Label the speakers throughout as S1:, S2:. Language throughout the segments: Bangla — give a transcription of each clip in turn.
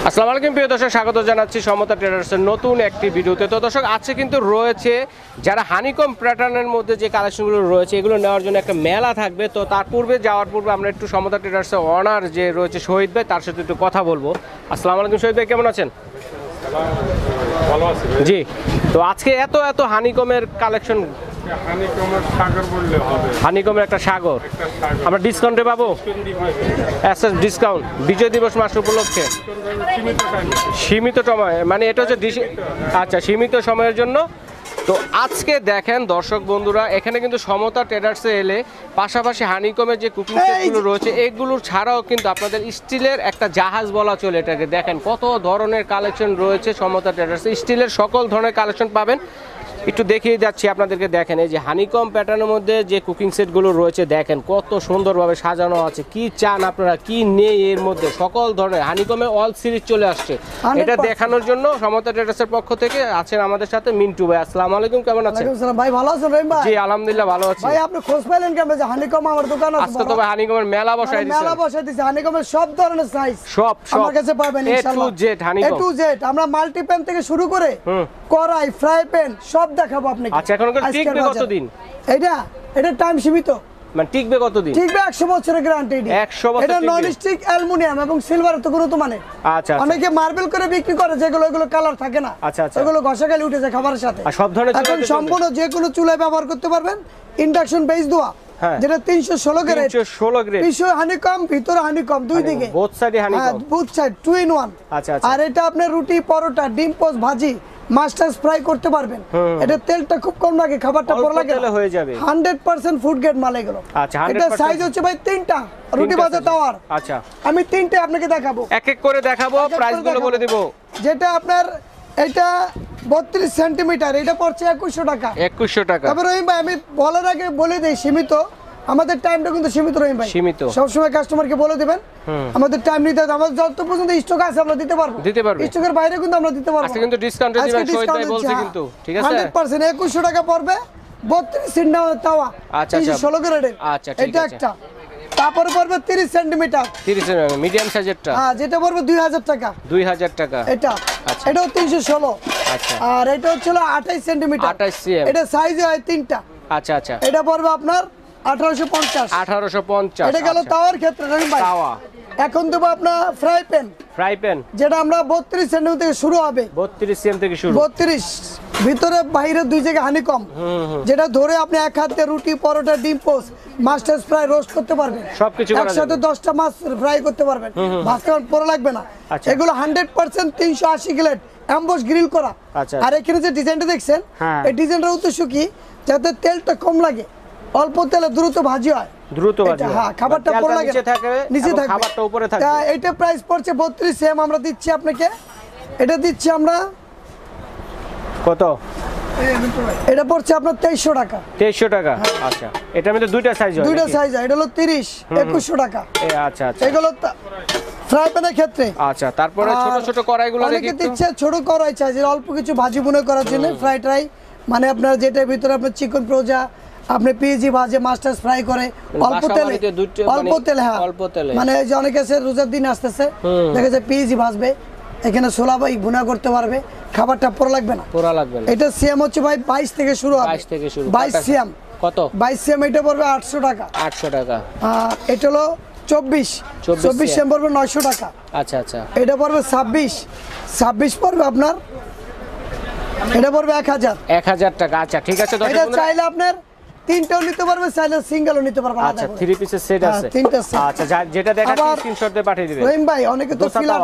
S1: আসসালামু আলাইকুম প্রিয় দর্শক, স্বাগত জানাচ্ছি সমতা ট্রেডার্সের নতুন একটি ভিডিওতে। তো দর্শক, আজকে কিন্তু রয়েছে যারা হানিকম প্যাটার্নের মধ্যে যে কালেকশনগুলো রয়েছে এগুলো নেওয়ার জন্য একটা মেলা থাকবে। তো তার পূর্বে যাওয়ার পূর্বে আমরা একটু সমতা ট্রেডার্সের অনার যে রয়েছে শহীদ ভাই, তার সাথে একটু কথা বলবো। আসসালামু আলাইকুম শহীদ ভাই, কেমন আছেন?
S2: ভালো আছে
S1: জি। তো আজকে এত হানিকমের কালেকশন, হানিকমের একটা সাগর, আমরা ডিসকাউন্টে পাবো? ডিসকাউন্ট বিজয় দিবস মাস উপলক্ষে সীমিত সময়, মানে এটা হচ্ছে আচ্ছা সীমিত সময়ের জন্য। তো আজকে দেখেন দর্শক বন্ধুরা, এখানে কিন্তু সমতা ট্রেডার্সে এলে পাশাপাশি হানিকমের যে কুকিং সেটগুলো রয়েছে এগুলোর ছাড়াও কিন্তু আপনাদের স্টিলের একটা জাহাজ বলা চলে এটাকে। দেখেন কত ধরনের কালেকশন রয়েছে সমতা ট্রেডার্সে, স্টিলের সকল ধরনের কালেকশন পাবেন। একটু দেখিয়ে যাচ্ছি আপনাদেরকে। দেখেন এই যে হানিকম প্যাটার্নের মধ্যে যে কুকিং সেটগুলো রয়েছে, দেখেন কত সুন্দরভাবে সাজানো আছে। কি চান আপনারা, কি নেই এর মধ্যে, সকল ধরনের হানিকমে অল সিরিজ চলে আসছে। এটা দেখানোর জন্য সমতা ট্রেডার্সের পক্ষ থেকে আছেন আমাদের সাথে মিন্টু ভাই। আসসালামু আলাইকুম, কেমন আছেন?
S3: ভাই ভালো আছেন রহিম ভাই?
S1: জি আলহামদুলিল্লাহ ভালো আছি।
S3: ভাই আপনি খোঁজ পাইলেন কেমন যে হানিকম আমার দোকান আছে?
S1: আজকে তো ভাই হানিকমের মেলা বসাই দিয়েছেন।
S3: মেলা বসাই দিয়েছি, হানিকমের সব ধরনের সাইজ
S1: সব
S3: আমার কাছে পাবেন ইনশাআল্লাহ।
S1: A to Z honeycomb,
S3: A to Z আমরা মাল্টি প্যান থেকে শুরু করে কড়াই, ফ্রাই প্যান সব দেখাবো আপনাকে।
S1: আচ্ছা, এখন টিকবে কতদিন?
S3: এটা টাইম সীমিত,
S1: মানে টিকবে কতদিন?
S3: টিকবে 100 বছরের গ্যারান্টি।
S1: 100 বছর।
S3: এটা নন স্টিক অ্যালুমিনিয়াম এবং সিলভার তো গুণগত মানে।
S1: আচ্ছা,
S3: অনেকে মার্বেল করে বিক্রি করে যেগুলো এগুলো কালার থাকে না।
S1: আচ্ছা,
S3: এগুলো ঘষা গেলে উঠে যায় খাবারের সাথে।
S1: আর সব ধরনের
S3: এখন সম্পূর্ণ যে কোনো চুলায় ব্যবহার করতে পারবেন। ইন্ডাকশন বেস দোয়া, যেটা 316 গ্রেড।
S1: 316 গ্রেড।
S3: পিছনে হানিকম, ভিতরে হানিকম, দুই দিকে
S1: বোথ সাইডে হানিকম।
S3: হ্যাঁ, বোথ সাইড 2 in 1।
S1: আচ্ছা।
S3: আর এটা আপনি রুটি, পরোটা, ডিম পোস্ট, ভাজি, মাস্টার্স ফ্রাই করতে পারবেন। এটা তেলটা খুব কম লাগে, খাবারটা পড়া লাগে
S1: তেলে হয়ে যাবে।
S3: 100% ফুড গ্রেড মাল এগুলো।
S1: আচ্ছা,
S3: এটা সাইজ হচ্ছে ভাই 3টা রুটি ভাজা তাওয়ার।
S1: আচ্ছা,
S3: আমি 3টে আপনাকে দেখাবো,
S1: এক এক করে দেখাবো, প্রাইস গুলো বলে দিব।
S3: যেটা আপনার এটা 32 সেন্টিমিটার, এটা পড়ছে 2100 টাকা।
S1: 2100 টাকা।
S3: তবে রহিম ভাই আমি বলার আগে বলে দেই, সীমিত আমাদের টাইমটা কিন্তু সীমিত রহিম ভাই।
S1: সীমিত,
S3: সবসময় কাস্টমারকে বলে দিবেন আমাদের টাইম নিতে হবে। আমাদের যত পর্যন্ত স্টক আছে আমরা দিতে পারবো। স্টকের বাইরে কিন্তু আমরা দিতে পারবো।
S1: আজকে কিন্তু ডিসকাউন্টে দিবেন শহীদ ভাই বলছে কিন্তু, ঠিক আছে?
S3: 100% 2100 টাকা পড়বে 32 সিন্ডা তাওয়া।
S1: আচ্ছা,
S3: 316 গ্রেডের।
S1: আচ্ছা, ঠিক
S3: এটা
S1: আছে।
S3: একটা। তারপরে পড়বে 30 সেন্টিমিটার,
S1: 30 সেন্টিমিটার মিডিয়াম সাইজেরটা।
S3: হ্যাঁ, যেটা পড়বে 2000 টাকা।
S1: 2000 টাকা
S3: এটা।
S1: আচ্ছা,
S3: এটাও 316।
S1: আচ্ছা।
S3: আর এটা হচ্ছে 28 সেন্টিমিটার।
S1: 28 সিএম।
S3: এটা সাইজ হয় 3টা।
S1: আচ্ছা।
S3: এটা পড়বে আপনার 1850।
S1: 1850।
S3: এটা গেল তাওয়ার ক্ষেত্রে রহিম ভাই।
S1: তাওয়া।
S3: এখন দেবো আপনার ফ্রাই প্যান, যেটা আমরা 32 সেন্টিমিটার থেকে শুরু হবে।
S1: 32 সিএম থেকে শুরু।
S3: 32 ভিতরে বাইরে দুই জায়গায় হানিকম, যেটা ধরে আপনি এক হাতে রুটি, পরোটা, ডিম পোস্ট, মাস্টার্স ফ্রাই রোস্ট করতে পারবেন।
S1: সবকিছু
S3: একসাথে 10টা মাছ ফ্রাই করতে পারবেন, ভাজতে পড়া লাগবে না। এগুলো 100% 380 গ্রেড এমবস গ্রিল করা। আর এখানে যে ডিজাইনটা দেখছেন, এই ডিজাইনটার উদ্দেশ্য কি, যাতে তেলটা কম লাগে, অল্প তেলে দ্রুত ভাজি হয়।
S1: দ্রুত ভাজি,
S3: হ্যাঁ, খাবারটা পড়া লাগে
S1: নিচে থাকবে,
S3: নিচে থাকবে,
S1: খাবারটা উপরে থাকবে।
S3: এটা প্রাইস পড়ছে 32 সেম। আমরা দিচ্ছি আপনাকে, এটা দিচ্ছি আমরা
S1: কত?
S3: এটা পড়ছে আপনার 2300 টাকা।
S1: 2300 টাকা। আচ্ছা, এটার মধ্যে দুইটা সাইজ হয়?
S3: দুইটা সাইজ হয়। এটা হলো 30, 2100 টাকা।
S1: আচ্ছা।
S3: এগুলো ফ্রাই প্যানের ক্ষেত্রে।
S1: আচ্ছা, তারপরে ছোট কড়াইগুলো
S3: অনেকে দিচ্ছে ছোট কড়াই চাই, যে অল্প কিছু ভাজি বুনে করার জন্য ফ্রাই ট্রাই, মানে আপনার যেটার ভিতরে আপনার চিকেন প্রোজা, আপনি পেঁয়াজি ভাজে, মাস্টার্স ফ্রাই করে অল্প তেলে, হ্যাঁ
S1: অল্প তেলে।
S3: মানে যে অনেকে আছে রোজার দিন আসতেছে, দেখা যায় পেঁয়াজি ভাজবে, এখানে ছোলা ভাই ভুনা করতে পারবে, খাবারটা পোড়া লাগবে না। এটা সিএম হচ্ছে ভাই 22 থেকে শুরু হবে। 22 সিএম।
S1: কত?
S3: 22 সিএম এটা পড়বে 800 টাকা।
S1: 800 টাকা।
S3: এটা হলো 24 সিএম পড়বে 900 টাকা।
S1: আচ্ছা।
S3: এটা পড়বে 26 পড়বে আপনার, এটা পড়বে 1000
S1: টাকা। আচ্ছা, ঠিক আছে।
S3: এটা চাইলে আপনার তিনটাও নিতে পারবে, চাইলে সিঙ্গেলও নিতে পারবে।
S1: আচ্ছা, 3 পিসের সেট আছে।
S3: তিনটা সেট।
S1: আচ্ছা, যেটা দেখাচ্ছি স্ক্রিনশট দিয়ে পাঠিয়ে দিবেন।
S3: রহিম ভাই অনেকে তো ফিলার,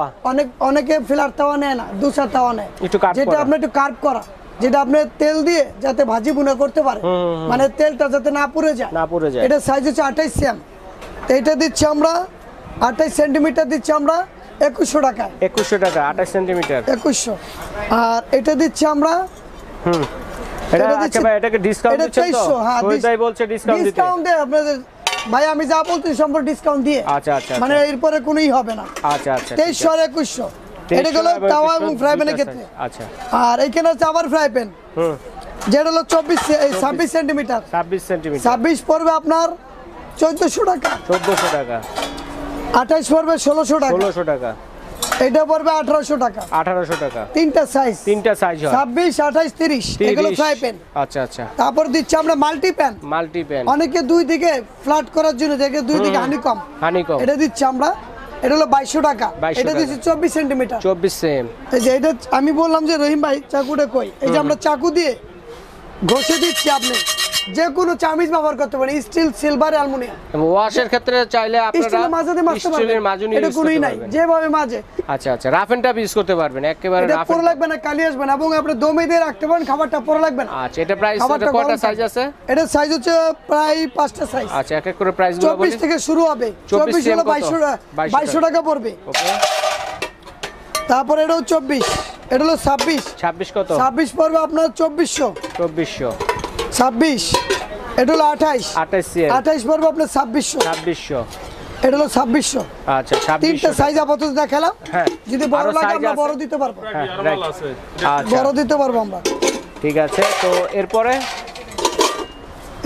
S3: অনেকে ফিলার তাওয়া নেয় না, দুসা তাওয়া নেয়, যেটা আপনি একটু কার্ভ করা, যেটা আপনি তেল দিয়ে যাতে ভাজি বুনা করতে পারে, মানে তেলটা যাতে না পুড়ে যায়। এটা সাইজ হচ্ছে 28 সিএম। এটা দিচ্ছি আমরা 28 সেন্টিমিটার, দিচ্ছি আমরা 2100 টাকা।
S1: 2100 টাকা 28 সেন্টিমিটার
S3: 2100। আর এটা দিচ্ছি আমরা
S1: আচ্ছা ভাই, এটাকে ডিসকাউন্ট দিচ্ছেন তো? শহীদ ভাই বলছে ডিসকাউন্ট দিতে।
S3: ডিসকাউন্ট দেয় আপনাদের ভাই, আমি যা বলছি সম্পূর্ণ ডিসকাউন্ট দিয়ে।
S1: আচ্ছা,
S3: মানে এরপরে কোনোই হবে না।
S1: আচ্ছা।
S3: 2300 আর 2100। এটা হলো তাওয়া এবং ফ্রাই প্যানের ক্ষেত্রে।
S1: আচ্ছা।
S3: আর এখানে হচ্ছে আবার ফ্রাই প্যান, যেটা হলো 26 সেন্টিমিটার। 26 পড়বে আপনার 1400 টাকা।
S1: 1400 টাকা।
S3: 28 পড়বে 1600 টাকা।
S1: 1600 টাকা।
S3: এটা পড়বে 1800 টাকা।
S1: 1800 টাকা।
S3: তিনটা সাইজ
S1: হয়
S3: 26, 28, 30 এগুলো ফ্রাই প্যান।
S1: আচ্ছা আচ্ছা।
S3: তারপর দিচ্ছি আমরা মাল্টি প্যান। অনেকে দুই দিকে ফ্ল্যাট করার জন্য দেখে দুই দিকে হানিকম এটা দিচ্ছি আমরা। এটা হলো 2200 টাকা। এটা দিচ্ছি 24 সেন্টিমিটার।
S1: 24 সেম।
S3: এই যে এটা আমি বললাম যে রহিম ভাই চাকুটা কই, এই যে আমরা চাকু দিয়ে ঘষে দিচ্ছি, আপনি যে কোনো চামিচ ব্যবহার করতে পারেন, স্টিল, সিলভার, অ্যালুমিনিয়াম।
S1: ওয়াশের ক্ষেত্রে চাইলে আপনারা
S3: স্টিলের মাঝে মাছতে পারবেন,
S1: স্টিলের মাজুনি ইউজ করতে পারবেন,
S3: যেভাবে মাঝে।
S1: আচ্ছা আচ্ছা, রাফ এন্ড টাফ ইউজ করতে পারবেন, একেবারে
S3: এটা
S1: রাফ
S3: পুরো লাগবে না, কালি আসবে না, এবং আপনি দমে দিয়ে রাখতে পারেন, খাবারটা পুরো লাগবে না।
S1: আচ্ছা, এটা প্রাইস কয়টা সাইজ আছে?
S3: এটা সাইজ হচ্ছে প্রায় 5টা সাইজ।
S1: আচ্ছা, এক এক করে প্রাইস গুলো বলি।
S3: 24 থেকে শুরু হবে। 24 হলো 2200 টাকা পড়বে।
S1: ওকে।
S3: তারপর এটা 24, এটা হলো 26
S1: কত?
S3: 26 পড়বে আপনার 2400। 26 এটা হলো 28 পড়বে আপনার 2600। এটা হলো 2600।
S1: আচ্ছা, 2600।
S3: তিনটা সাইজ আপাতত দেখালাম।
S1: হ্যাঁ,
S3: যদি বড় লাগে আমরা বড় দিতে পারবো।
S1: হ্যাঁ,
S3: আচ্ছা, বড় দিতে পারবো আমরা।
S1: ঠিক আছে। তো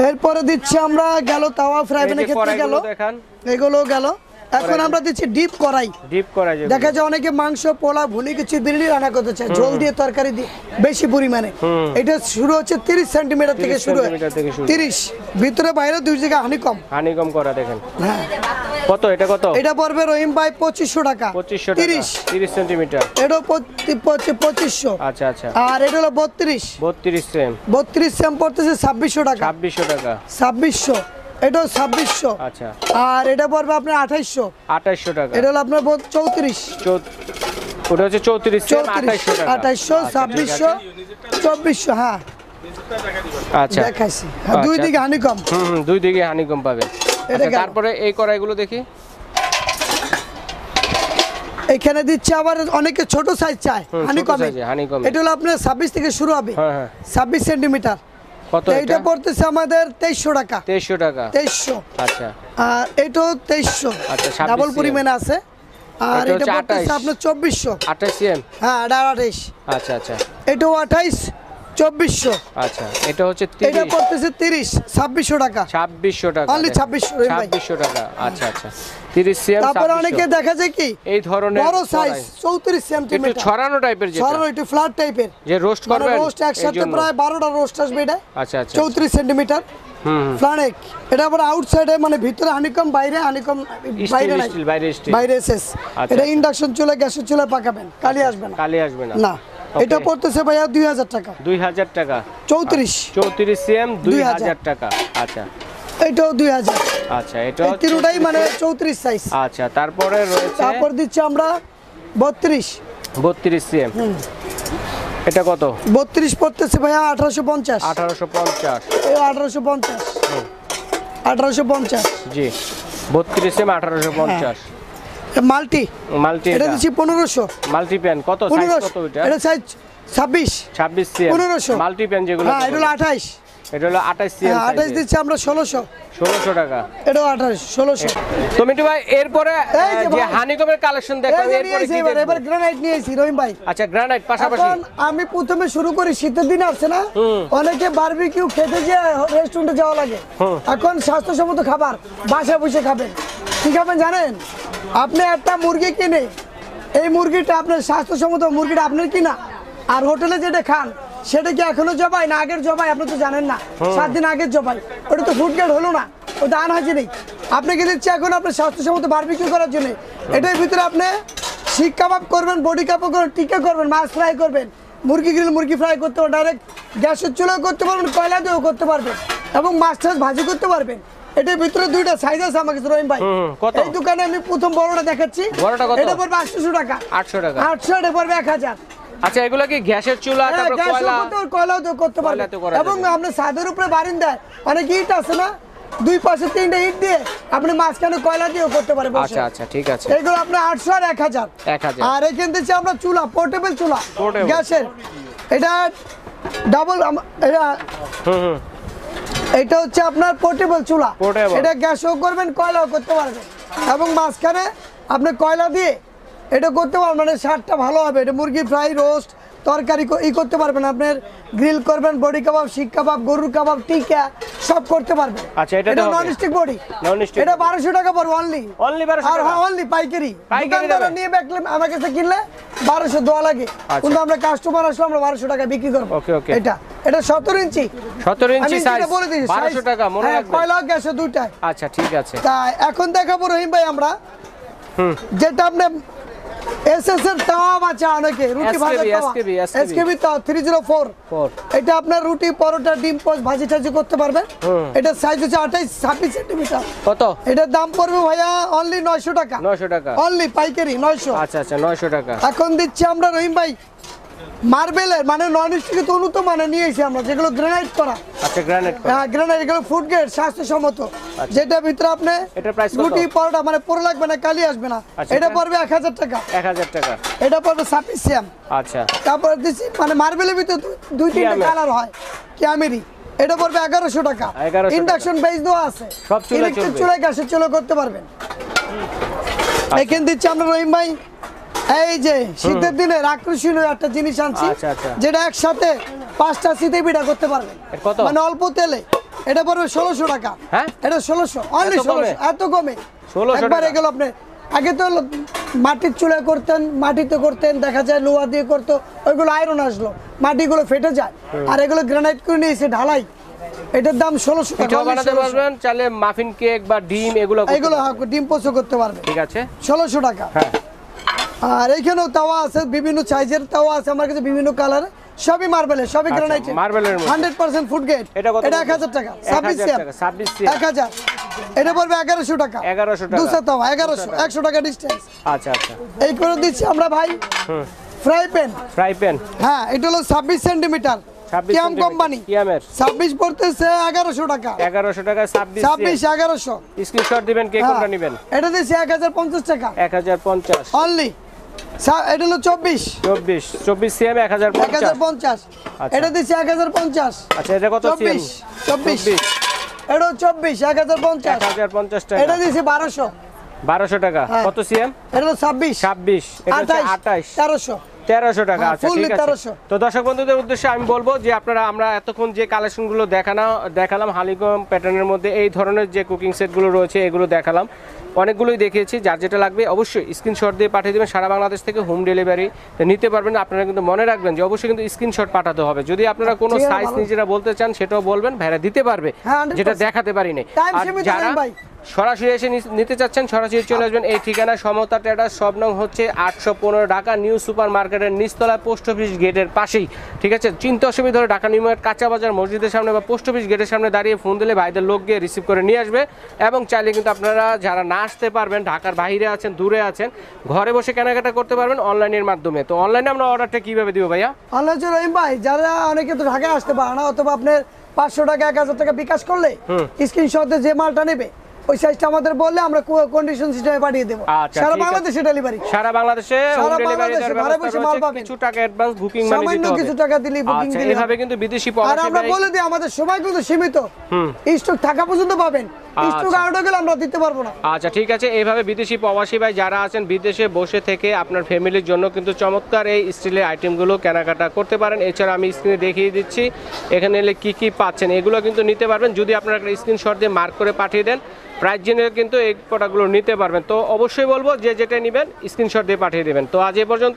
S3: এরপরে দিচ্ছি আমরা গেল তাওয়া ফ্রাই প্যানের ক্ষেত্রে গেল, এগুলো গেল। এখন আমরা দিচ্ছি ডিপ কড়াই। দেখা যায় অনেকে মাংস, পোলা, ভুলি কিছু বিরিয়ানি রান্না করতে চায় ঝোল দিয়ে, তরকারি দিয়ে বেশি পরিমাণে। এটা শুরু হচ্ছে 30 সেন্টিমিটার থেকে শুরু হয়। 30 ভিতরে বাইরে দুই জায়গায় হানিকম
S1: করা দেখেন।
S3: হ্যাঁ।
S1: কত এটা? কত
S3: এটা পড়বে রহিম ভাই 2500 টাকা। 30
S1: সেন্টিমিটার।
S3: এটা 2500।
S1: আচ্ছা আচ্ছা।
S3: আর এটা হলো 32
S1: সেম।
S3: 32 সেম পড়তেছে 2600 টাকা। 2600। এটা 2600।
S1: আচ্ছা।
S3: আর এটা পড়বে আপনার 2800
S1: টাকা।
S3: এটা হলো আপনার 34।
S1: ওটা হচ্ছে 34 সেম 2800 টাকা।
S3: 2800, 2600, 2400। হ্যাঁ,
S1: আচ্ছা,
S3: দেখাইছি। দুই দিকে হানিকম।
S1: দুই দিকে হানিকম পাবে। আচ্ছা, তারপরে এই কড়াইগুলো দেখি।
S3: এখানে দিচ্ছে আবার অনেকে ছোট সাইজ চায় হানিকম। এটা হলো আপনার 26 থেকে শুরু হবে। 26 সেন্টিমিটার।
S1: কত
S3: এটা পড়তেছে আমাদের 2300 টাকা। 2300।
S1: আচ্ছা।
S3: আর এটাও 2300।
S1: আচ্ছা,
S3: ডাবল পরিমাণে আছে। আর এটা পড়তেছে আপনার 2400।
S1: 28 সেম।
S3: হ্যাঁ, এটা 28।
S1: আচ্ছা আচ্ছা।
S3: এটাও 28, 2400।
S1: আচ্ছা, এটা হচ্ছে 30।
S3: এটা পড়তেছে 30, 2600 টাকা।
S1: 2600 টাকা।
S3: অনলি 2600
S1: টাকা। আচ্ছা আচ্ছা। 30 সেম।
S3: তারপর অনেকে দেখা যায় কি
S1: এই ধরনের
S3: বড় সাইজ 34 সেন্টিমিটার,
S1: একটু ছড়ানো টাইপের, যেটা
S3: ছড়ানো একটু ফ্ল্যাট টাইপের,
S1: যে রোস্ট করবেন।
S3: রোস্ট একসাথে প্রায় 12টা রোস্ট আসবে এটা।
S1: আচ্ছা আচ্ছা।
S3: 34 সেন্টিমিটার ফ্লানেক। এটা আবার আউটসাইডে, মানে ভিতরে হানিকম, বাইরে হানিকম, বাইরে এসএস। এটা ইন্ডাকশন চুলা, গ্যাসের চুলা পাকাবেন, কালি আসবে না। না, এটা পড়তেছে ভাইয়া 2000 টাকা।
S1: 2000 টাকা।
S3: 34
S1: সিএম 2000 টাকা। আচ্ছা,
S3: এটাও 2000।
S1: আচ্ছা, এটা
S3: তিনটাই মানে 34 সাইজ।
S1: আচ্ছা, তারপরে রয়েছে,
S3: তারপর দিচ্ছি আমরা 32
S1: সিএম। এটা কত?
S3: 32 পড়তেছে ভাইয়া 1850। 1850। জি,
S1: 32 সিএম 1850।
S3: মাল্টি এটা দিচ্ছি 1500।
S1: মাল্টি প্যান কত? সাইজ কত এটা?
S3: এটা সাইজ 26
S1: সিএম।
S3: 1500
S1: মাল্টি প্যান যেগুলো।
S3: হ্যাঁ, এটা হলো 28।
S1: এটা হলো 28 সিএম।
S3: 28 দিচ্ছি আমরা 1600
S1: টাকা।
S3: এটাও 28, 1600।
S1: তো মিটু ভাই, এরপরে যে হানিকমের কালেকশন দেখো,
S3: এরপরে কি দেখব? এবার গ্রানাইট নিয়েছি রহিম ভাই।
S1: আচ্ছা, গ্রানাইট পাশাপাশি।
S3: এখন আমি প্রথমে শুরু করি, শীতের দিন আসছে না, অনেকে বারবিকিউ খেতে গিয়ে রেস্টুরেন্টে যাওয়া লাগে। এখন স্বাস্থ্যসম্মত খাবার বাসায় বসে খাবেন। কি খাবেন জানেন? আপনি একটা মুরগি কিনে, এই মুরগিটা আপনার স্বাস্থ্যসম্মত মুরগিটা আপনার কিনা, আর হোটেলে যেটা খান সেটা কি এখনো জবাই না আগের জবাই? আপনি তো জানেন না, 7 দিন আগের জবাই। ওটা তো ফুড গ্রেড হলো না, ওটা আনহাইজেনিক। আপনাকে দিচ্ছে এখন আপনার স্বাস্থ্যসম্মত বারবিকিউ করার জন্য। এটার ভিতরে আপনি শিক কাবাব করবেন, বডি কাবাব করবেন, টিকা করবেন, মাছ ফ্রাই করবেন, মুরগি গ্রিল, মুরগি ফ্রাই করতে পারবেন, ডাইরেক্ট গ্যাসের চুলাও করতে পারবেন, কয়লা দিয়েও করতে পারবেন, এবং মাছ টাছ ভাজি করতে পারবেন। এটার ভিতরে দুইটা সাইজ আছে আমার কাছে রহিম ভাই। এই দোকানে আমি প্রথম বড়টা দেখাচ্ছি। এটা পড়বে 800 টাকা। 800 এটা পড়বে 1000।
S1: আচ্ছা, এগুলা কি গ্যাসের চুলা, তারপর
S3: কয়লাও তো করতে পারবেন, এবং আপনি ছাদের উপরে বারিন্দায় অনেক ইট আছে না, দুই পাশে 3টা ইট দিয়ে আপনি মাঝখানে কয়লা দিয়েও করতে পারবেন।
S1: আচ্ছা আচ্ছা, ঠিক আছে।
S3: এগুলো আপনার 800 আর 1000। আর এখান থেকে আমরা চুলা, পোর্টেবল চুলা গ্যাসের, এটা ডাবল, এটা হচ্ছে আপনার পোর্টেবল চুলা। এটা গ্যাসও করবেন, কয়লাও করতে পারবেন, এবং মাঝখানে আপনি কয়লা দিয়ে এটা করতে পারবেন, মানে স্বাদটা ভালো হবে। এটা মুরগি ফ্রাই, রোস্ট, তরকারি করতে পারবেন, আপনার গ্রিল করবেন, বডি কাবাব, শিক কাবাব, গরুর কাবাব, টিকা সব করতে পারবেন।
S1: আচ্ছা, এটা
S3: নন স্টিক বডি, এটা 1200 টাকা পড়বে অনলি। আর অনলি পাইকারি, দোকানদার নিয়ে বেচলে আমার কাছে কিনলে 1200 দেওয়া লাগে, কিন্তু আমরা কাস্টমার আসলে আমরা 1200 টাকা বিক্রি করব। এটা 17 ইঞ্চি,
S1: 17 ইঞ্চি সাইজ, 1200 টাকা মনে রাখবেন।
S3: কয়লা গ্যাসে দুইটাই।
S1: আচ্ছা ঠিক আছে।
S3: তাই এখন দেখাবো রহিম ভাই আমরা যেটা আপনি এসএস এর তাওয়া বাঁচা অনেকে রুটি ভাজা তাওয়া, এসকেবি তাওয়া 304, এটা আপনার রুটি, পরোটা, ডিম পোস্ট, ভাজি টাজি করতে পারবেন। এটা সাইজ হচ্ছে 28-26 সেন্টিমিটার।
S1: কত?
S3: এটার দাম পড়বে ভাইয়া অনলি 900 টাকা।
S1: 900 টাকা
S3: অনলি পাইকারি 900।
S1: আচ্ছা আচ্ছা 900 টাকা।
S3: এখন দিচ্ছি আমরা রহিম ভাই মার্বেলের, মানে নন স্টিক তো উন্নত মানে নিয়ে এসেছি আমরা, যেগুলো গ্রানাইট করা।
S1: আচ্ছা গ্রানাইট করা।
S3: হ্যাঁ গ্রানাইট, এগুলো ফুড গ্রেড, স্বাস্থ্যসম্মত, যেটা ভিতরে আপনি
S1: এটা প্রাইস কত?
S3: রুটি পরোটা মানে পুরো লাগবে না, কালি আসবে না। এটা পড়বে 1000 টাকা।
S1: 1000 টাকা।
S3: এটা পড়বে 26 সিএম।
S1: আচ্ছা।
S3: তারপর দিছি মানে মার্বেলের ভিতরে দুই তিনটা কালার হয়, ক্যামেরি, এটা পড়বে 1100 টাকা। ইন্ডাকশন বেস দেওয়া আছে,
S1: সব চুলা
S3: ইলেকট্রিক চুলায় গ্যাসের চুলা করতে পারবেন। এখানে দিচ্ছি আমরা রহিম ভাই এই যে শীতের দিনের আকর্ষণীয় একটা জিনিস আনছি, যেটা একসাথে 5টা শীতে পিঠা করতে পারবেন, মানে অল্প তেলে। এটা পড়বে 1600 টাকা। এটা 1600, অনলি 1600। এত কমে 1600 একবার এগুলো আপনি আগে তো মাটির চুলায় করতেন, মাটিতে করতেন, দেখা যায় লোহা দিয়ে করতো, ওইগুলো আয়রন আসলো, মাটিগুলো ফেটে যায়। আর এগুলো গ্রানাইট করে নিয়েছে ঢালাই, এটার দাম 1600 টাকা।
S1: পিঠা বানাতে পারবেন, চাইলে মাফিন কেক বা ডিম এগুলো
S3: ডিম পোস্ট করতে পারবেন।
S1: ঠিক আছে,
S3: 1600 টাকা। হ্যাঁ, আর এইখানেও তাওয়া আছে, বিভিন্ন সাইজের তাওয়া আছে আমার কাছে, বিভিন্ন কালার, সবই মার্বেলের, সবই গ্রানাইটের,
S1: মার্বেলের
S3: 100% ফুড গ্রেড। এটা 1000 টাকা। 26 সিএম, 1000। এটা পড়বে 1100 টাকা।
S1: 1100 টাকা।
S3: 200 তাওয়া 1100, 100 টাকা ডিসটেন্স।
S1: আচ্ছা আচ্ছা।
S3: এই করে দিচ্ছি আমরা ভাই ফ্রাই প্যান।
S1: ফ্রাই প্যান,
S3: হ্যাঁ, এটা হলো 26 সেন্টিমিটার, কিয়াম কোম্পানি।
S1: কিয়ামের
S3: 26 পড়তেছে 1100 টাকা।
S1: 1100 টাকা।
S3: 26 1100।
S1: স্ক্রিনশট দিবেন কে কোনটা নেবেন।
S3: এটা দিচ্ছি 1050 টাকা।
S1: 1050
S3: অনলি। এটা হলো 24
S1: সিএম 1050।
S3: এটা দিচ্ছি 1050।
S1: আচ্ছা, এটা কত সিএম?
S3: 24। এটা 24 1050।
S1: 1050 টাকা।
S3: এটা দিচ্ছি 1200
S1: টাকা। কত সিএম?
S3: এটা হলো 26।
S1: এটা হচ্ছে 28 1300 টাকা। আচ্ছা ঠিক আছে। তো দর্শক বন্ধুদের উদ্দেশ্যে আমি বলবো যে আমরা এতক্ষণ যে কালেকশনগুলো দেখালাম হালিকম প্যাটার্নের মধ্যে, এই ধরনের যে কুকিং সেটগুলো রয়েছে এগুলো দেখালাম, অনেকগুলোই দেখিয়েছি। যার যেটা লাগবে অবশ্যই স্ক্রিনশট দিয়ে পাঠিয়ে দেবেন। সারা বাংলাদেশ থেকে হোম ডেলিভারি নিতে পারবেন। আপনারা কিন্তু মনে রাখবেন যে অবশ্যই কিন্তু স্ক্রিনশট পাঠাতে হবে। যদি আপনারা কোনো সাইজ নিজেরা বলতে চান সেটাও বলবেন, ভাইরা দিতে পারবে, যেটা দেখাতে পারিনি। আর যারা সরাসরি এসে নিতে চাচ্ছেন সরাসরি চলে আসবেন এই ঠিকানা, সমতা ট্রেডার্স, সব নং হচ্ছে 815 ঢাকা নিউ সুপার মার্কেটের নিচতলায় পোস্ট অফিস গেটের পাশেই। ঠিক আছে, চিন্তা অসুবিধা হলে ঢাকা নিউ মার্কেট কাঁচা বাজার মসজিদের সামনে বা পোস্ট অফিস গেটের সামনে দাঁড়িয়ে ফোন দিলে ভাইদের লোক গিয়ে রিসিভ করে নিয়ে আসবে। এবং চাইলে কিন্তু আপনারা যারা না আসতে পারবেন, ঢাকার বাইরে আছেন, দূরে আছেন, ঘরে বসে কেনাকাটা করতে পারবেন অনলাইনের মাধ্যমে। তো অনলাইনে আমরা অর্ডারটা কিভাবে দিব ভাইয়া?
S3: অনলাইনে রহিম ভাই, যারা অনেকে তো ঢাকায় আসতে পারে না, অথবা আপনার 500 টাকা 1000 টাকা বিকাশ করলে স্ক্রিনশটে যে মালটা নেবে ওই সাইজটা আমাদের বললে আমরা কন্ডিশন সিস্টেমে পাঠিয়ে দেব। সারা বাংলাদেশে ডেলিভারি,
S1: সারা বাংলাদেশে হোম ডেলিভারি দেওয়ার ব্যবস্থা রয়েছে। কিছু টাকা অ্যাডভান্স বুকিং মানি দিতে হবে, সামান্য
S3: কিছু টাকা দিলেই বুকিং দিলে
S1: এইভাবে কিন্তু বিদেশি প্রবাসী
S3: আর আমরা বলে দিই আমাদের সময় কিন্তু সীমিত, স্টক থাকা পর্যন্ত পাবেন, স্টক আউট হয়ে গেলে আমরা দিতে পারবো না।
S1: আচ্ছা ঠিক আছে। এইভাবে বিদেশি প্রবাসী ভাই যারা আছেন বিদেশে বসে থেকে আপনার ফ্যামিলির জন্য কিন্তু চমৎকার এই স্টিলের আইটেমগুলো কেনাকাটা করতে পারেন। এছাড়া আমি স্ক্রিনে দেখিয়ে দিচ্ছি এখানে এলে কি কি পাচ্ছেন, এগুলো কিন্তু নিতে পারবেন। যদি আপনারা একটা স্ক্রিনশট দিয়ে মার্ক করে পাঠিয়ে দেন, প্রাইস জেনে কিন্তু এই প্রোডাক্টগুলো নিতে পারবেন। তো অবশ্যই বলবো যে যেটা নেবেন স্ক্রিনশট দিয়ে পাঠিয়ে দেবেন। তো আজ এ পর্যন্ত।